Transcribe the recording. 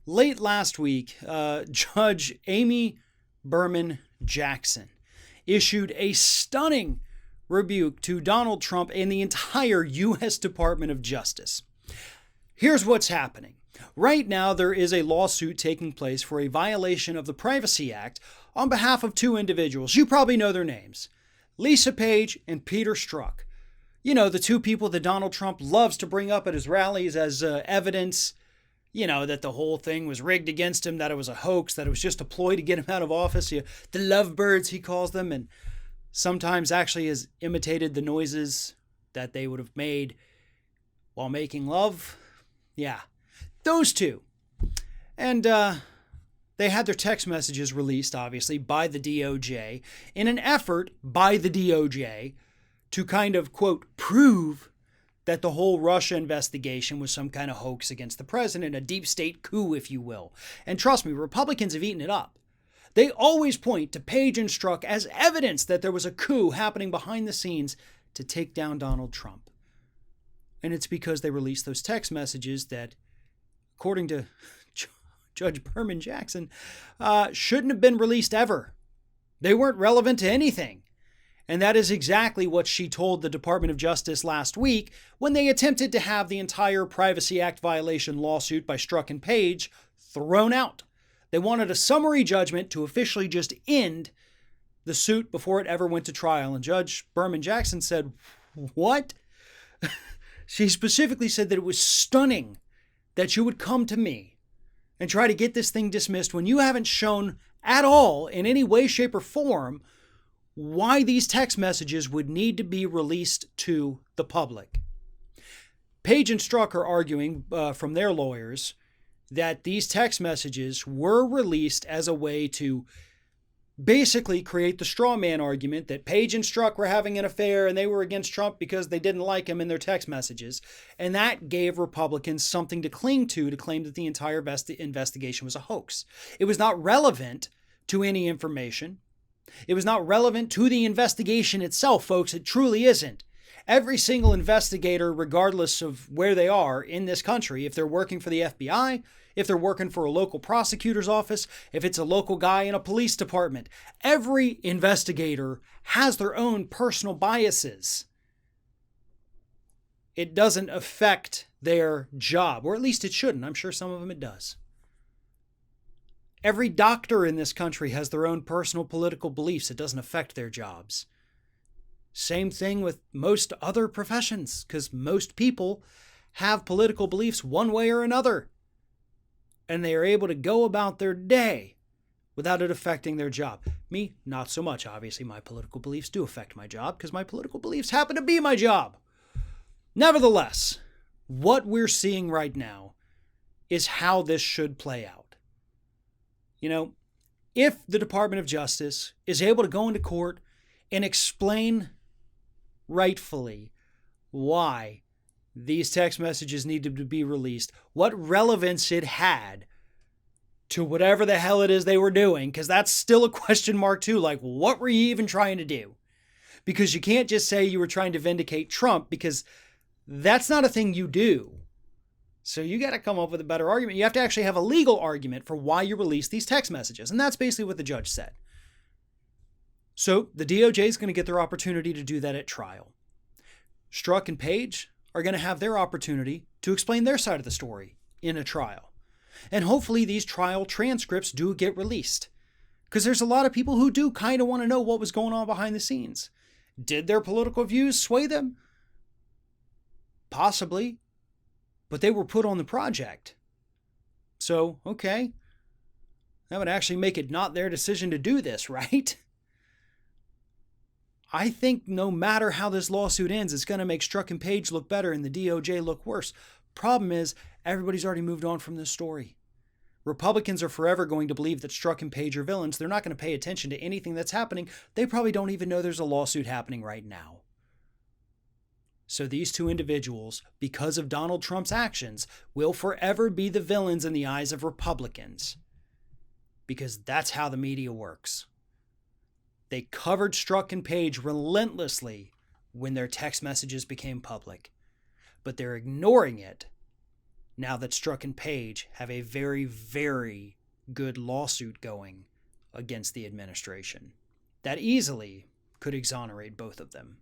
Late last week, Judge Amy Berman Jackson issued a stunning rebuke to Donald Trump and the entire U.S. Department of Justice. Here's what's happening. Right now, there is a lawsuit taking place for a violation of the Privacy Act on behalf of two individuals. You probably know their names, Lisa Page and Peter Strzok. You know, the two people that Donald Trump loves to bring up at his rallies as evidence, that the whole thing was rigged against him, that it was a hoax, that it was just a ploy to get him out of office. The lovebirds, he calls them, and sometimes actually has imitated the noises that they would have made while making love. Yeah, those two. And they had their text messages released, obviously, by the DOJ in an effort by the DOJ to kind of, quote, prove that the whole Russia investigation was some kind of hoax against the president, a deep state coup, if you will. And trust me, Republicans have eaten it up. They always point to Page and Strzok as evidence that there was a coup happening behind the scenes to take down Donald Trump. And it's because they released those text messages that, according to Judge Berman Jackson, shouldn't have been released ever. They weren't relevant to anything. And that is exactly what she told the Department of Justice last week when they attempted to have the entire Privacy Act violation lawsuit by Strzok and Page thrown out. They wanted a summary judgment to officially just end the suit before it ever went to trial. And Judge Berman Jackson said, what? She specifically said that it was stunning that you would come to me and try to get this thing dismissed when you haven't shown at all in any way, shape, or form why these text messages would need to be released to the public. Page and Strzok are arguing from their lawyers that these text messages were released as a way to basically create the straw man argument that Page and Strzok were having an affair and they were against Trump because they didn't like him in their text messages. And that gave Republicans something to cling to claim that the entire investigation was a hoax. It was not relevant to any information. It was not relevant to the investigation itself, folks. It truly isn't. Every single investigator, regardless of where they are in this country, if they're working for the FBI, if they're working for a local prosecutor's office, if it's a local guy in a police department, every investigator has their own personal biases. It doesn't affect their job, or at least it shouldn't. I'm sure some of them it does. Every doctor in this country has their own personal political beliefs. It doesn't affect their jobs. Same thing with most other professions, because most people have political beliefs one way or another. And they are able to go about their day without it affecting their job. Me, not so much. Obviously, my political beliefs do affect my job because my political beliefs happen to be my job. Nevertheless, what we're seeing right now is how this should play out. If the Department of Justice is able to go into court and explain rightfully why these text messages needed to be released, what relevance it had to whatever the hell it is they were doing, because that's still a question mark too. Like, what were you even trying to do? Because you can't just say you were trying to vindicate Trump, because that's not a thing you do. So you got to come up with a better argument. You have to actually have a legal argument for why you release these text messages. And that's basically what the judge said. So the DOJ is going to get their opportunity to do that at trial. Strzok and Page are going to have their opportunity to explain their side of the story in a trial. And hopefully these trial transcripts do get released. Because there's a lot of people who do kind of want to know what was going on behind the scenes. Did their political views sway them? Possibly. But they were put on the project. So, okay. That would actually make it not their decision to do this, right? I think no matter how this lawsuit ends, it's going to make Strzok and Page look better and the DOJ look worse. Problem is, everybody's already moved on from this story. Republicans are forever going to believe that Strzok and Page are villains. They're not going to pay attention to anything that's happening. They probably don't even know there's a lawsuit happening right now. So these two individuals, because of Donald Trump's actions, will forever be the villains in the eyes of Republicans. Because that's how the media works. They covered Strzok and Page relentlessly when their text messages became public. But they're ignoring it now that Strzok and Page have a very, very good lawsuit going against the administration that easily could exonerate both of them.